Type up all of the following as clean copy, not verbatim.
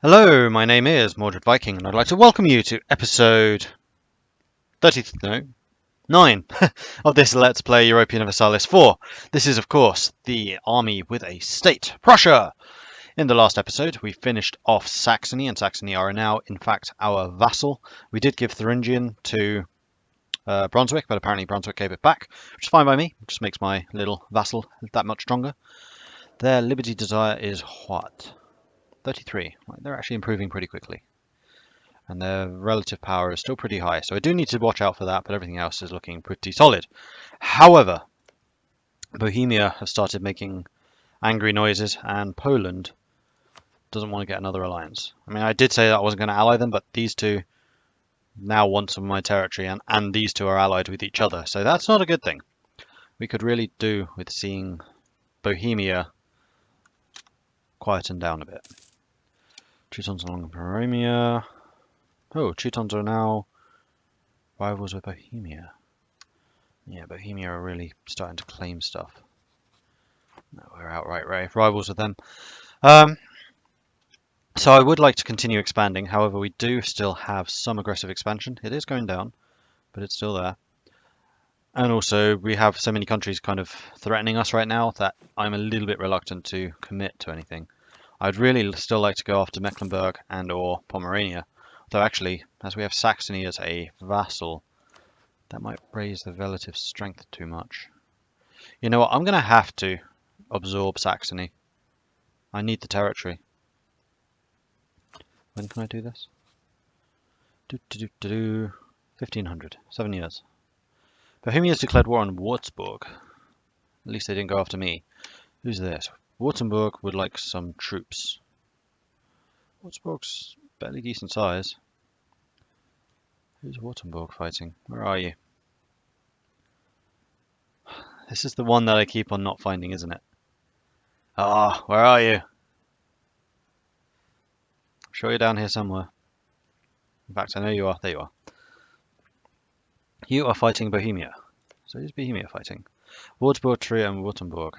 Hello, my name is Mordred Viking, and I'd like to welcome you to episode 9 of this Let's Play Europa Universalis 4. This is, of course, the army with a state, Prussia! In the last episode, we finished off Saxony, and Saxony are now, in fact, our vassal. We did give Thuringian to Brunswick, but apparently Brunswick gave it back, which is fine by me. It just makes my little vassal that much stronger. Their liberty desire is what? 33. They're actually improving pretty quickly. And their relative power is still pretty high, so I do need to watch out for that, but everything else is looking pretty solid. However, Bohemia have started making angry noises, and Poland doesn't want to get another alliance. I mean, I did say that I wasn't going to ally them, but these two now want some of my territory, and these two are allied with each other, so that's not a good thing. We could really do with seeing Bohemia quieten down a bit. Teutons along Bohemia. Oh, Teutons are now rivals with Bohemia. Yeah, Bohemia are really starting to claim stuff. No, we're outright rivals with them. So I would like to continue expanding. However, we do still have some aggressive expansion. It is going down, but it's still there. And also, we have so many countries kind of threatening us right now that I'm a little bit reluctant to commit to anything. I'd really still like to go after Mecklenburg and or Pomerania. Though actually, as we have Saxony as a vassal, that might raise the relative strength too much. You know what, I'm going to have to absorb Saxony. I need the territory. When can I do this? 1500, 7 years. Bohemia has declared war on Würzburg. At least they didn't go after me. Who's this? Württemberg would like some troops. Würzburg's barely decent size. Who's Württemberg fighting? Where are you? This is the one that I keep on not finding, isn't it? Ah, where are you? I'm sure you're down here somewhere. In fact, I know you are. There you are. You are fighting Bohemia. So who's Bohemia fighting? Würzburg, Trier, and Württemberg.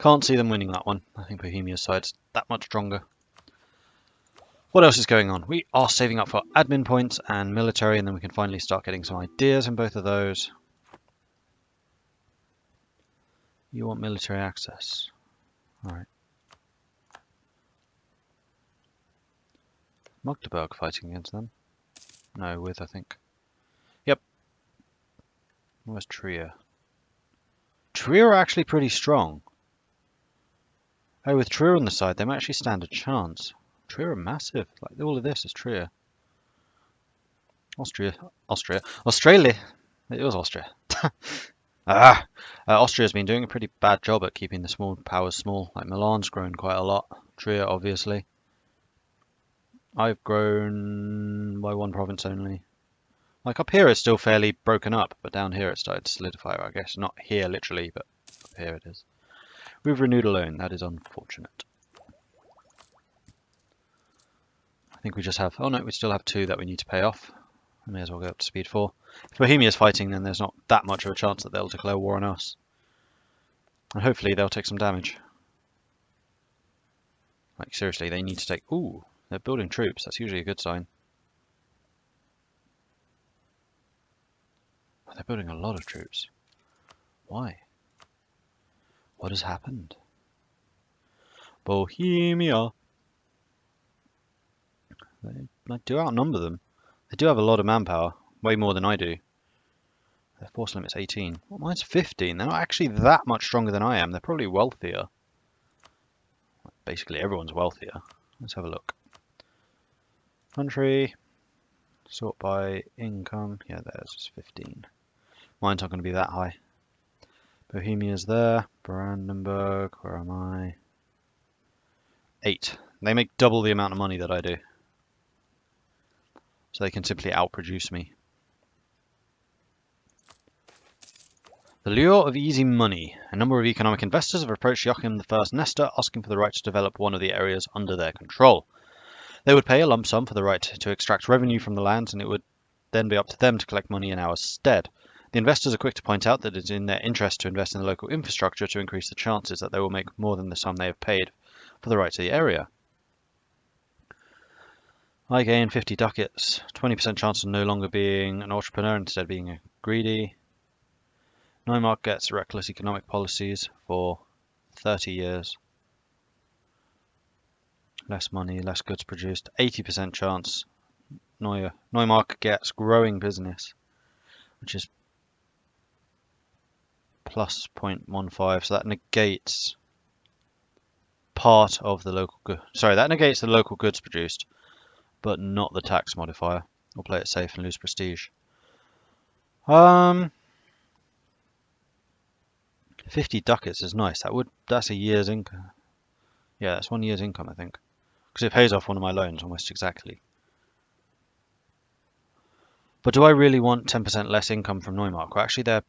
Can't see them winning that one. I think Bohemia's side's that much stronger. What else is going on? We are saving up for admin points and military, and then we can finally start getting some ideas in both of those. You want military access. Alright. Magdeburg fighting against them. No, with, I think. Yep. Where's Trier? Trier are actually pretty strong. Oh, with Trier on the side, they might actually stand a chance. Trier are massive. Like, all of this is Trier. Australia. It was Austria. Austria's been doing a pretty bad job at keeping the small powers small. Like, Milan's grown quite a lot. Trier, obviously. I've grown by one province only. Like, up here it's still fairly broken up, but down here it started to solidify, I guess. Not here, literally, but up here it is. We've renewed a loan. That is unfortunate. I think we just have... Oh no, we still have 2 that we need to pay off. I may as well go up to speed 4. If Bohemia's fighting, then there's not that much of a chance that they'll declare war on us. And hopefully they'll take some damage. Like, seriously, they need to take... Ooh, they're building troops. That's usually a good sign. Oh, they're building a lot of troops. Why? What has happened? Bohemia. I do outnumber them. They do have a lot of manpower. Way more than I do. Their force limit's 18. Well, mine's 15. They're not actually that much stronger than I am. They're probably wealthier. Basically, everyone's wealthier. Let's have a look. Country. Sort by income. Yeah, theirs is 15. Mine's not going to be that high. Bohemia's there. Brandenburg. Where am I? 8. They make double the amount of money that I do. So they can simply outproduce me. The lure of easy money. A number of economic investors have approached Joachim I Nestor asking for the right to develop one of the areas under their control. They would pay a lump sum for the right to extract revenue from the lands, and it would then be up to them to collect money in our stead. The investors are quick to point out that it is in their interest to invest in the local infrastructure to increase the chances that they will make more than the sum they have paid for the right to the area. I gain 50 ducats, 20% chance of no longer being an entrepreneur instead of being a greedy. Neumark gets reckless economic policies for 30 years. Less money, less goods produced. 80% chance Neumark gets growing business, which is plus 0.15. So that negates part of the local good. Sorry, that negates the local goods produced, but not the tax modifier. We'll play it safe and lose prestige. 50 ducats is nice. That's a year's income. Yeah, that's 1 year's income, I think, because it pays off one of my loans almost exactly. But do I really want 10% less income from Neumark? Well, actually, their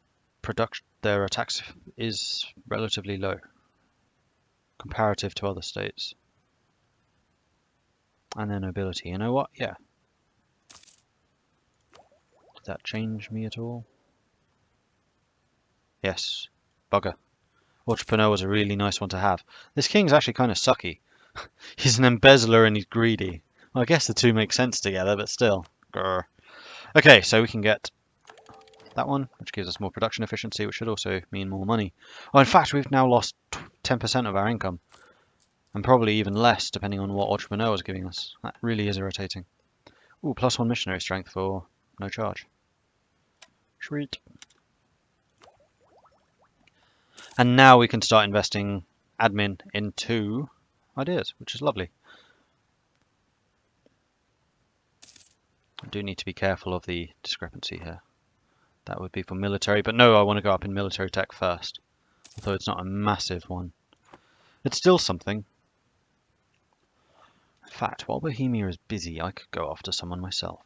tax is relatively low comparative to other states. And their nobility. You know what? Yeah. Did that change me at all? Yes. Bugger. Entrepreneur was a really nice one to have. This king's actually kind of sucky. He's an embezzler and he's greedy. Well, I guess the two make sense together, but still. Grr. Okay, so we can get that one, which gives us more production efficiency, which should also mean more money. Oh, in fact, we've now lost 10% of our income. And probably even less, depending on what entrepreneur was giving us. That really is irritating. Ooh, +1 missionary strength for no charge. Sweet. And now we can start investing admin into ideas, which is lovely. I do need to be careful of the discrepancy here. That would be for military, but no, I want to go up in military tech first. Although it's not a massive one. It's still something. In fact, while Bohemia is busy, I could go after someone myself.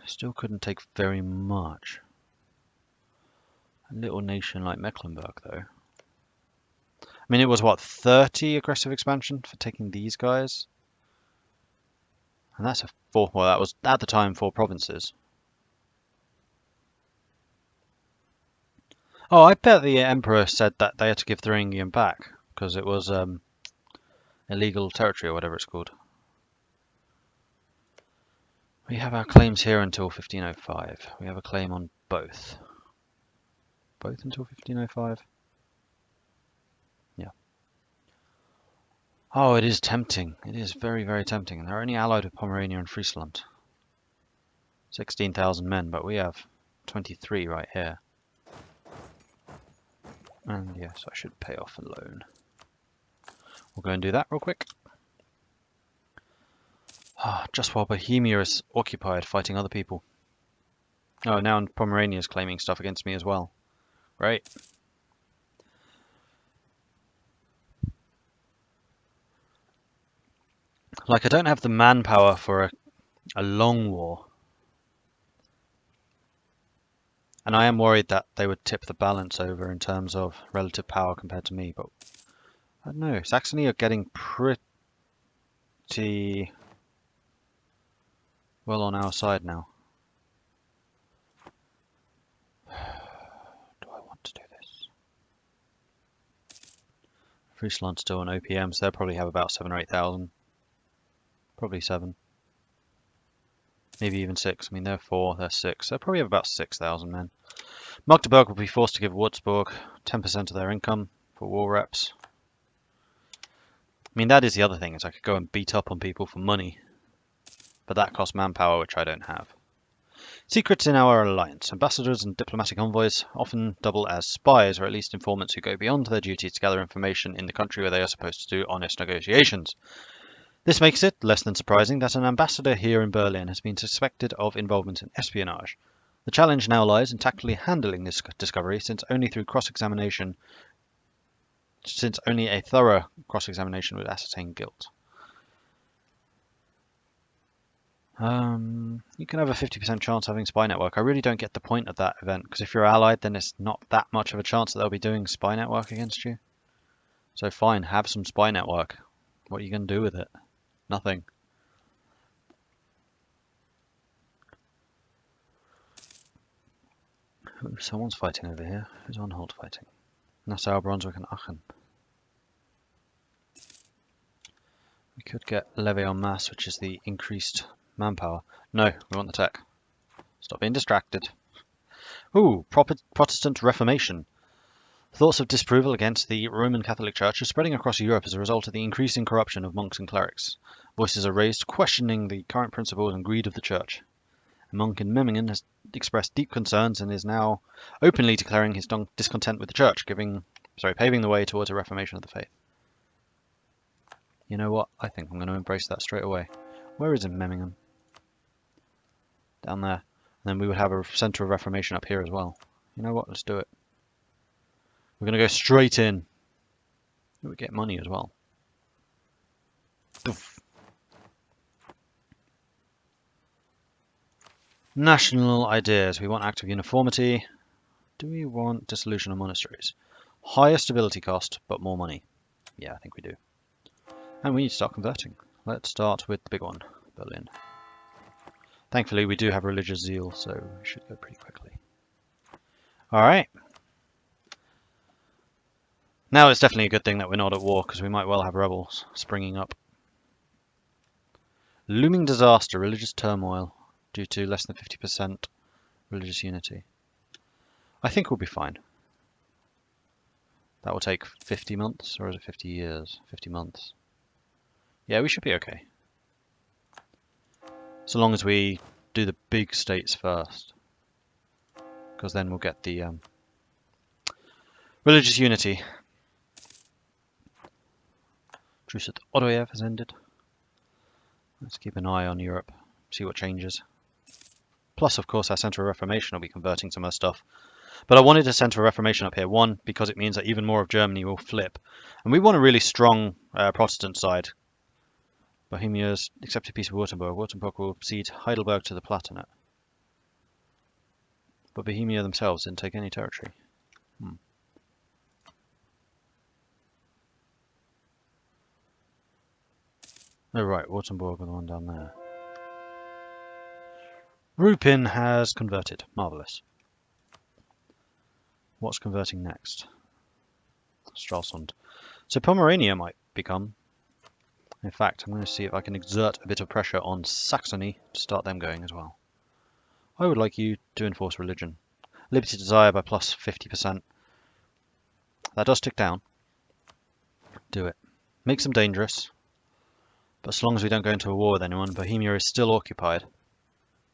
Still couldn't take very much. A little nation like Mecklenburg, though. I mean, it was what, 30 aggressive expansion for taking these guys? And that's a four, well, that was at the time 4 provinces. Oh, I bet the emperor said that they had to give Thuringian back because it was illegal territory or whatever it's called. We have our claims here until 1505. We have a claim on both. Both until 1505? Yeah. Oh, it is tempting. It is very, very tempting. And they're only allied with Pomerania and Friesland. 16,000 men, but we have 23 right here. And yes, I should pay off a loan. We'll go and do that real quick. Just while Bohemia is occupied fighting other people. Oh, now Pomerania is claiming stuff against me as well. Right. Like, I don't have the manpower for a long war. And I am worried that they would tip the balance over in terms of relative power compared to me, but I don't know. Saxony are getting pretty well on our side now. Do I want to do this? Friesland's still on OPM, so they'll probably have about 7 or 8,000. Probably 7. Maybe even 6. I mean, they're 4, they're 6. They'll probably have about 6,000 men. Magdeburg will be forced to give Würzburg 10% of their income for war reps. I mean, that is the other thing, is I could go and beat up on people for money. But that costs manpower, which I don't have. Secrets in our alliance. Ambassadors and diplomatic envoys often double as spies, or at least informants who go beyond their duties to gather information in the country where they are supposed to do honest negotiations. This makes it less than surprising that an ambassador here in Berlin has been suspected of involvement in espionage. The challenge now lies in tactfully handling this discovery, since only a thorough cross-examination would ascertain guilt. You can have a 50% chance of having spy network. I really don't get the point of that event, because if you're allied, then it's not that much of a chance that they'll be doing spy network against you. So fine, have some spy network. What are you going to do with it? Nothing. Ooh, someone's fighting over here. Who's on hold fighting? Nassau, Brunswick and Aachen. We could get levy en masse, which is the increased manpower. No, we want the tech. Stop being distracted. Ooh, Protestant reformation. Thoughts of disapproval against the Roman Catholic Church are spreading across Europe as a result of the increasing corruption of monks and clerics. Voices are raised questioning the current principles and greed of the Church. A monk in Memmingen has expressed deep concerns and is now openly declaring his discontent with the Church, paving the way towards a reformation of the faith. You know what? I think I'm going to embrace that straight away. Where is Memmingen? Down there. And then we would have a centre of reformation up here as well. You know what? Let's do it. We're going to go straight in. We get money as well. Doof. National ideas. We want active uniformity. Do we want dissolution of monasteries? Higher stability cost, but more money. Yeah, I think we do. And we need to start converting. Let's start with the big one, Berlin. Thankfully, we do have religious zeal, so we should go pretty quickly. Alright. Now it's definitely a good thing that we're not at war, because we might well have rebels springing up. Looming disaster, religious turmoil, due to less than 50% religious unity. I think we'll be fine. That will take 50 months, or is it 50 years? 50 months. Yeah, we should be okay. So long as we do the big states first. Because then we'll get the religious unity. Truce at Odoyev has ended. Let's keep an eye on Europe, see what changes. Plus, of course, our Centre of Reformation will be converting some of our stuff. But I wanted a Centre of Reformation up here. One, because it means that even more of Germany will flip. And we want a really strong Protestant side. Bohemia's accepted peace with Württemberg. Württemberg will cede Heidelberg to the Palatinate. But Bohemia themselves didn't take any territory. Oh right, Württemberg with the one down there. Rupin has converted. Marvellous. What's converting next? Stralsund. So Pomerania might become. In fact, I'm going to see if I can exert a bit of pressure on Saxony to start them going as well. I would like you to enforce religion. Liberty desire by plus 50%. That does tick down. Do it. Makes them dangerous. But as long as we don't go into a war with anyone, Bohemia is still occupied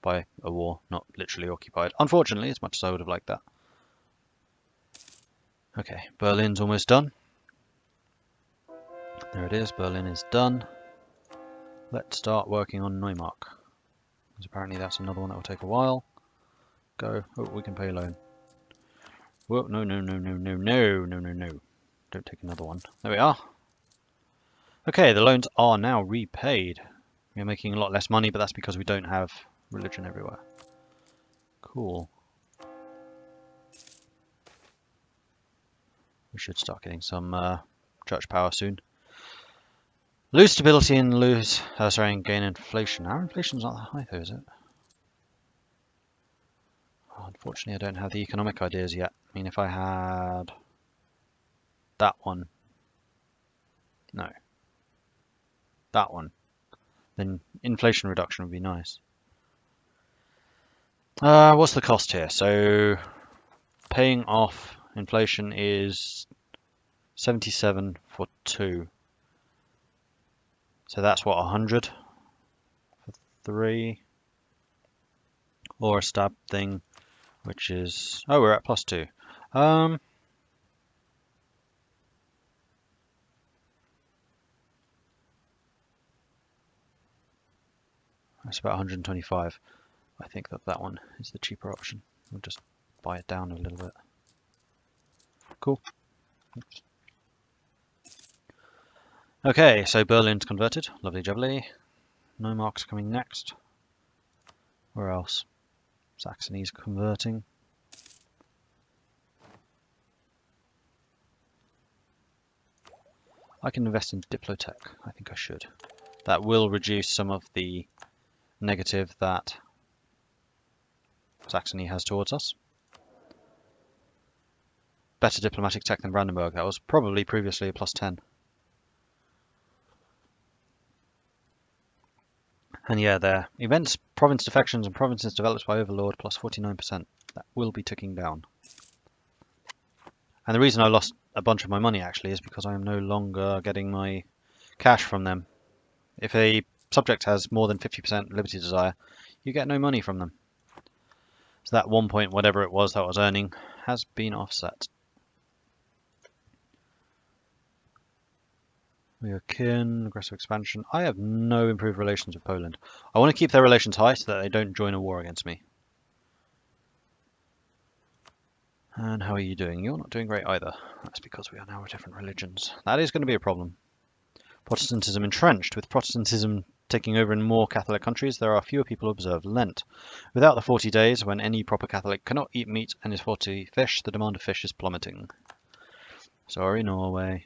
by a war, not literally occupied. Unfortunately, as much as I would have liked that. Okay, Berlin's almost done. There it is, Berlin is done. Let's start working on Neumark. Because apparently that's another one that will take a while. Go. Oh, we can pay a loan. Whoa, no. Don't take another one. There we are. Okay, the loans are now repaid. We're making a lot less money, but that's because we don't have religion everywhere. Cool. We should start getting some church power soon. Lose stability and gain inflation. Our inflation's not that high though, is it? Oh, unfortunately, I don't have the economic ideas yet. I mean, if I had that one. No. That one. Then inflation reduction would be nice. What's the cost here? So paying off inflation is 77 for 2. So that's what, 100 for 3? Or a stab thing, which is... Oh, we're at plus 2. That's about 125. I think that one is the cheaper option. We'll just buy it down a little bit. Cool. Oops. Okay, so Berlin's converted. Lovely jubbly. Neumark's coming next. Where else? Saxony's converting. I can invest in Diplotech. I think I should. That will reduce some of the negative that Saxony has towards us. Better diplomatic tech than Brandenburg. That was probably previously a plus 10. And yeah, their events, province defections, and provinces developed by Overlord plus 49%. That will be ticking down. And the reason I lost a bunch of my money actually is because I am no longer getting my cash from them. If a subject has more than 50% liberty desire, you get no money from them. So that 1 point whatever it was that I was earning has been offset. We are kin, aggressive expansion. I have no improved relations with Poland. I want to keep their relations high so that they don't join a war against me. And how are you doing? You're not doing great either. That's because we are now different religions. That is going to be a problem. Protestantism entrenched. With Protestantism taking over in more Catholic countries, there are fewer people who observe Lent. Without the 40 days, when any proper Catholic cannot eat meat and is forced to eat fish, the demand of fish is plummeting. Sorry, Norway.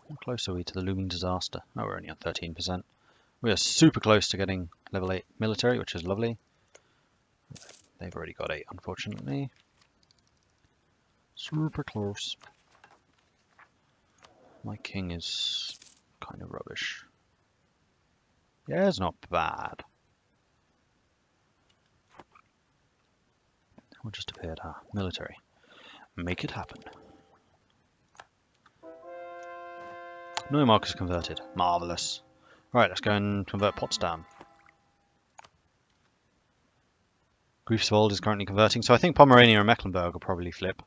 How close are we to the looming disaster? Oh, we're only on 13%. We are super close to getting level 8 military, which is lovely. They've already got 8, unfortunately. Super close. My king is kind of rubbish. Yeah, it's not bad. What just appeared? Ah, military. Make it happen. Neumark is converted. Marvellous. Right, let's go and convert Potsdam. Greifswald is currently converting, so I think Pomerania and Mecklenburg will probably flip.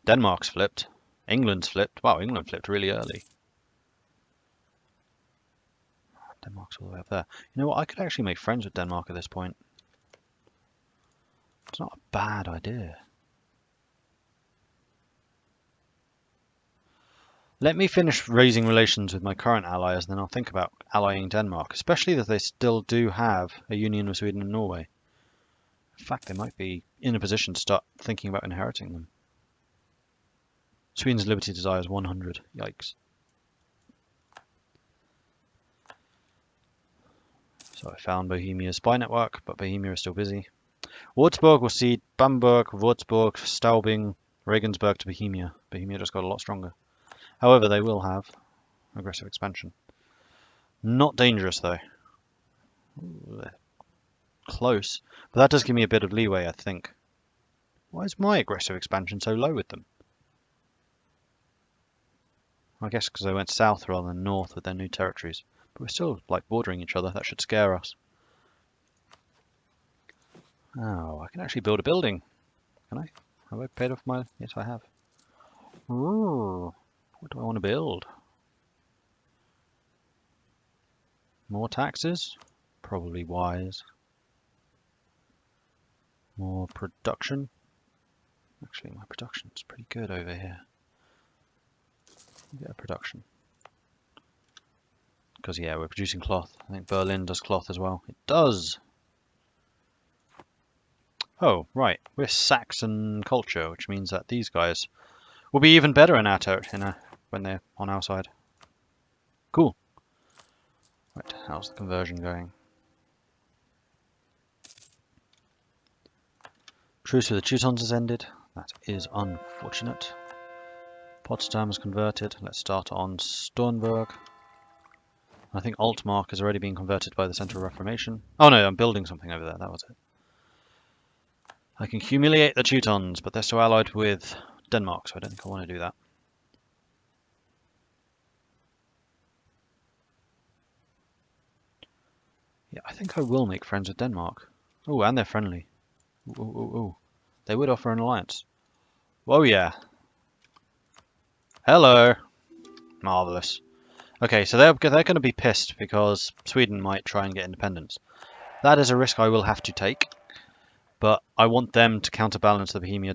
Denmark's flipped. England's flipped. Wow, England flipped really early. Denmark's all the way up there. You know what? I could actually make friends with Denmark at this point. It's not a bad idea. Let me finish raising relations with my current allies, and then I'll think about allying Denmark, especially that they still do have a union with Sweden and Norway. In fact, they might be in a position to start thinking about inheriting them. Sweden's liberty desire is 100. Yikes. So I found Bohemia's spy network, but Bohemia is still busy. Würzburg will cede Bamberg, Würzburg, Straubing, Regensburg to Bohemia. Bohemia just got a lot stronger. However, they will have aggressive expansion. Not dangerous, though. Ooh, close. But that does give me a bit of leeway, I think. Why is my aggressive expansion so low with them? I guess because they went south rather than north with their new territories. But we're still, like, bordering each other. That should scare us. Oh, I can actually build a building. Can I? Have I paid off my... Yes, I have. Ooh. What do I want to build? More taxes? Probably wise. More production? Actually, my production's pretty good over here. Get a production. Because, yeah, we're producing cloth. I think Berlin does cloth as well. It does! Oh, right. We're Saxon culture, which means that these guys will be even better in our territory when they're on our side. Cool. Right, how's the conversion going? Truce with the Teutons has ended. That is unfortunate. Potsdam is converted. Let's start on Stornberg. I think Altmark has already been converted by the Central Reformation. Oh no, I'm building something over there. That was it. I can humiliate the Teutons, but they're still allied with Denmark, so I don't think I want to do that. Yeah, I think I will make friends with Denmark. Oh, and they're friendly. Ooh, ooh, ooh, ooh. They would offer an alliance. Oh yeah. Hello. Marvellous. Okay, so they're going to be pissed because Sweden might try and get independence. That is a risk I will have to take, but I want them to counterbalance the Bohemia,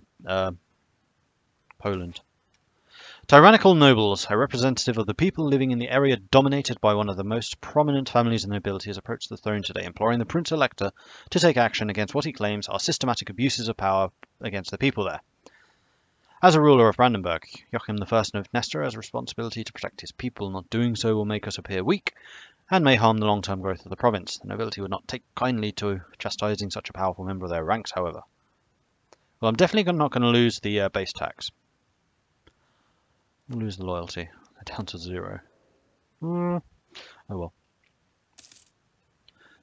Poland. Tyrannical nobles, a representative of the people living in the area dominated by one of the most prominent families of nobility, has approached the throne today, imploring the Prince Elector to take action against what he claims are systematic abuses of power against the people there. As a ruler of Brandenburg, Joachim I of Nestor has a responsibility to protect his people. Not doing so will make us appear weak and may harm the long-term growth of the province. The nobility would not take kindly to chastising such a powerful member of their ranks, however. Well, I'm definitely not going to lose the base tax. We'll lose the loyalty. They're down to 0. Oh well.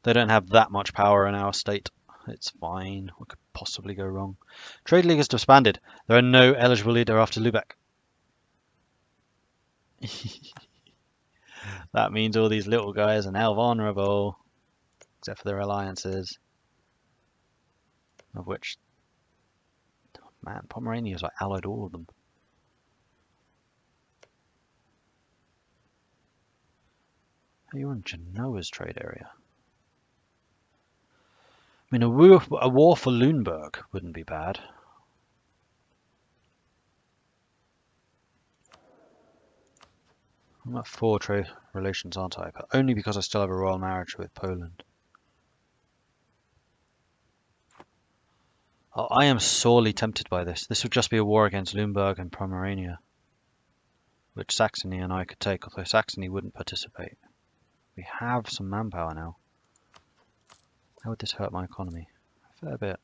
They don't have that much power in our state. It's fine. What could possibly go wrong? Trade League is disbanded. There are no eligible leader after Lubeck. That means all these little guys are now vulnerable. Except for their alliances. Of which... Man, Pomerania's like allied all of them. You're in Genoa's trade area. I mean, a war for Lüneburg wouldn't be bad. I'm at 4 trade relations, aren't I? But only because I still have a royal marriage with Poland. Oh, I am sorely tempted by this. This would just be a war against Lüneburg and Pomerania, which Saxony and I could take, although Saxony wouldn't participate. We have some manpower now. How would this hurt my economy? A fair bit.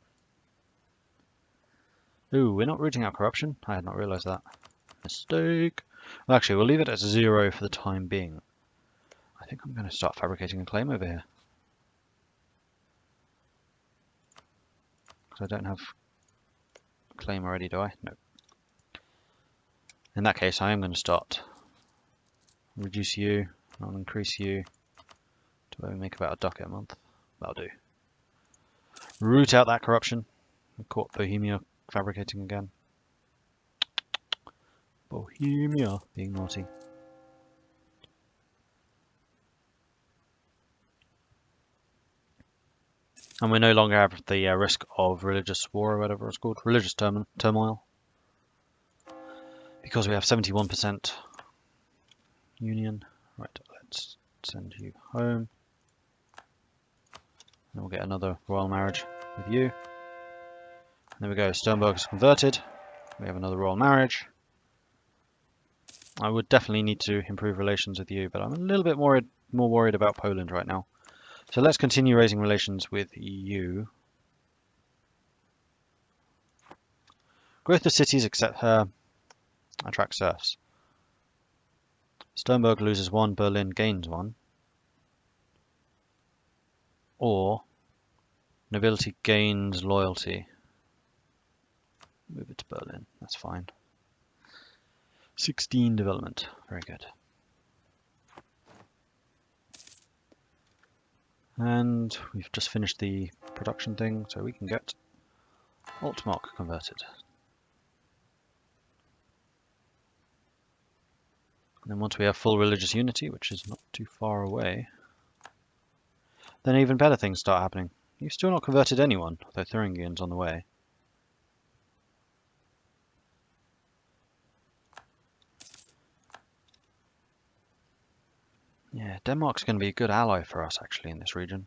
Ooh, we're not rooting out corruption? I had not realised that. Mistake. Well, actually, we'll leave it at 0 for the time being. I think I'm going to start fabricating a claim over here. Because I don't have a claim already, do I? No. In that case, I am going to start. Reduce you. I'll increase you to make about a ducat a month. That'll do. Root out that corruption. We caught Bohemia fabricating again. Bohemia being naughty. And we no longer have the risk of religious war or whatever it's called. Religious turmoil. Because we have 71% union. Right, let's send you home. And we'll get another royal marriage with you. There we go, Sternberg is converted. We have another royal marriage. I would definitely need to improve relations with you, but I'm a little bit more worried about Poland right now. So let's continue raising relations with you. Growth of cities attract serfs. Sternberg loses 1, Berlin gains 1. Or nobility gains loyalty. Move it to Berlin, that's fine. 16 development, very good. And we've just finished the production thing, so we can get Altmark converted. And then once we have full religious unity, which is not too far away, then even better things start happening. You've still not converted anyone, although Thuringian's on the way. Yeah, Denmark's going to be a good ally for us, actually, in this region.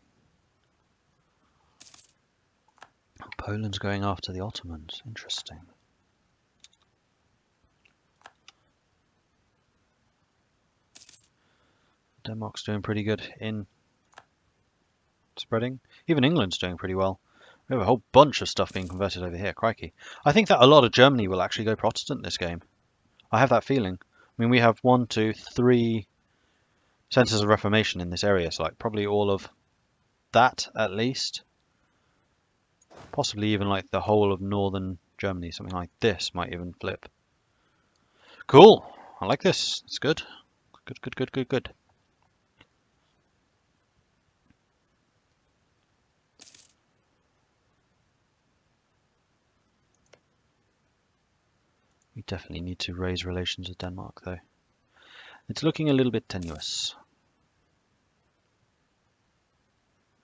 Poland's going after the Ottomans. Interesting. Denmark's doing pretty good in spreading. Even England's doing pretty well. We have a whole bunch of stuff being converted over here. Crikey. I think that a lot of Germany will actually go Protestant this game. I have that feeling. I mean, we have 1, 2, 3... centers of reformation in this area, so like probably all of that at least. Possibly even like the whole of northern Germany, something like this might even flip. Cool, I like this, it's good. Good. We definitely need to raise relations with Denmark though. It's looking a little bit tenuous.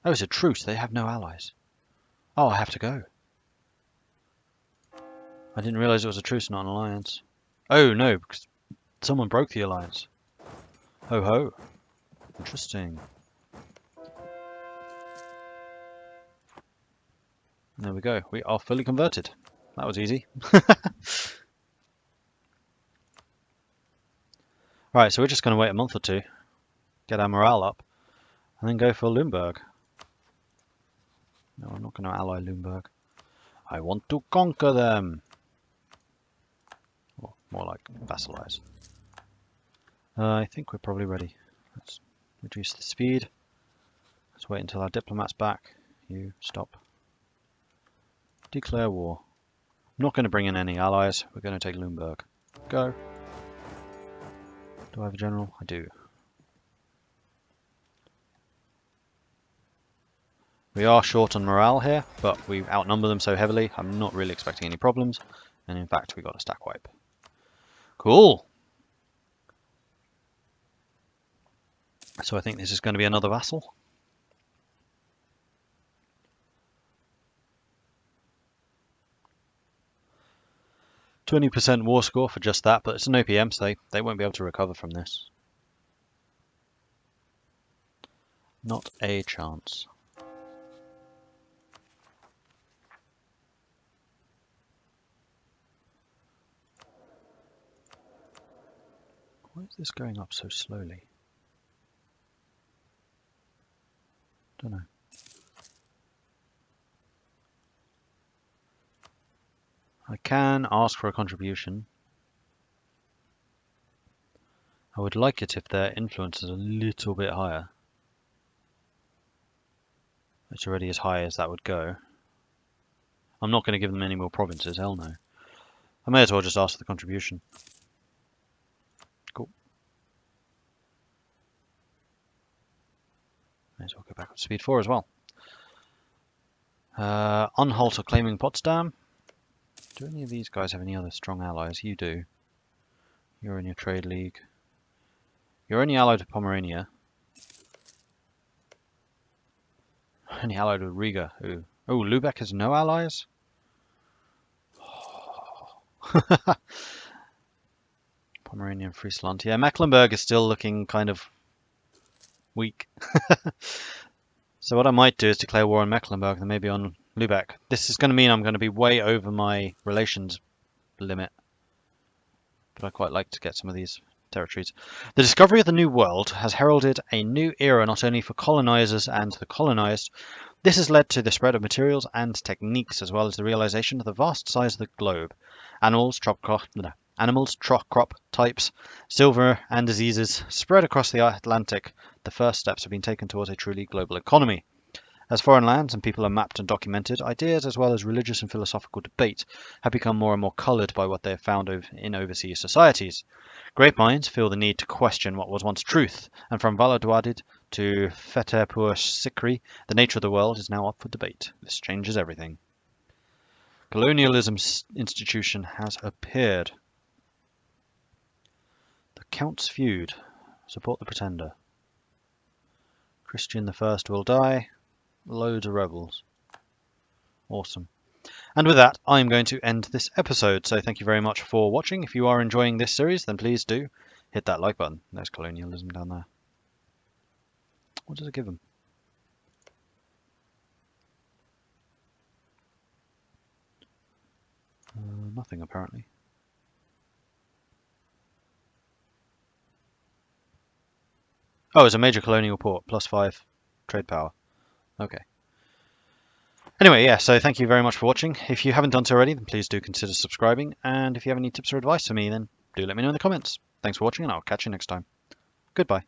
Oh, it's a truce. They have no allies. Oh, I have to go. I didn't realize it was a truce, not an alliance. Oh, no, because someone broke the alliance. Ho ho. Interesting. There we go. We are fully converted. That was easy. Right, so we're just going to wait a month or two, get our morale up, and then go for Lüneburg. No, I'm not going to ally Lüneburg. I want to conquer them. Well, more like vassalize. I think we're probably ready. Let's reduce the speed. Let's wait until our diplomat's back. You stop. Declare war. I'm not going to bring in any allies. We're going to take Lumberg. Go. Do I have a general? I do. We are short on morale here, but we outnumber them so heavily, I'm not really expecting any problems. And in fact, we got a stack wipe. Cool! So I think this is going to be another vassal. %20 war score for just that, but it's an OPM, so they won't be able to recover from this. Not a chance. Why is this going up so slowly? Don't know. I can ask for a contribution. I would like it if their influence is a little bit higher. It's already as high as that would go. I'm not going to give them any more provinces, hell no. I may as well just ask for the contribution. Cool. May as well go back up to speed 4 as well. Unhalt are claiming Potsdam. Do any of these guys have any other strong allies? You do. You're in your trade league. You're only allied with Pomerania. Only allied with Riga. Ooh. Oh, Lübeck has no allies? Pomerania and Friesland. Yeah, Mecklenburg is still looking kind of weak. So what I might do is declare war on Mecklenburg and maybe on Lübeck. This is going to mean I'm going to be way over my relations limit. But I quite like to get some of these territories. The discovery of the New World has heralded a new era not only for colonizers and the colonized. This has led to the spread of materials and techniques, as well as the realization of the vast size of the globe. Animals, crop types, silver, and diseases spread across the Atlantic. The first steps have been taken towards a truly global economy. As foreign lands and people are mapped and documented, ideas as well as religious and philosophical debate have become more and more coloured by what they have found in overseas societies. Great minds feel the need to question what was once truth, and from Valladolid to Fetepur Sikri, the nature of the world is now up for debate. This changes everything. Colonialism's institution has appeared. The Count's feud. Support the pretender. Christian I will die. Loads of rebels. Awesome. And with that, I'm going to end this episode. So thank you very much for watching. If you are enjoying this series, then please do hit that like button. There's colonialism down there. What does it give them? Nothing, apparently. Oh, it's a major colonial port. +5 trade power. Okay. Anyway, yeah, so thank you very much for watching. If you haven't done so already, then please do consider subscribing. And if you have any tips or advice for me, then do let me know in the comments. Thanks for watching, and I'll catch you next time. Goodbye.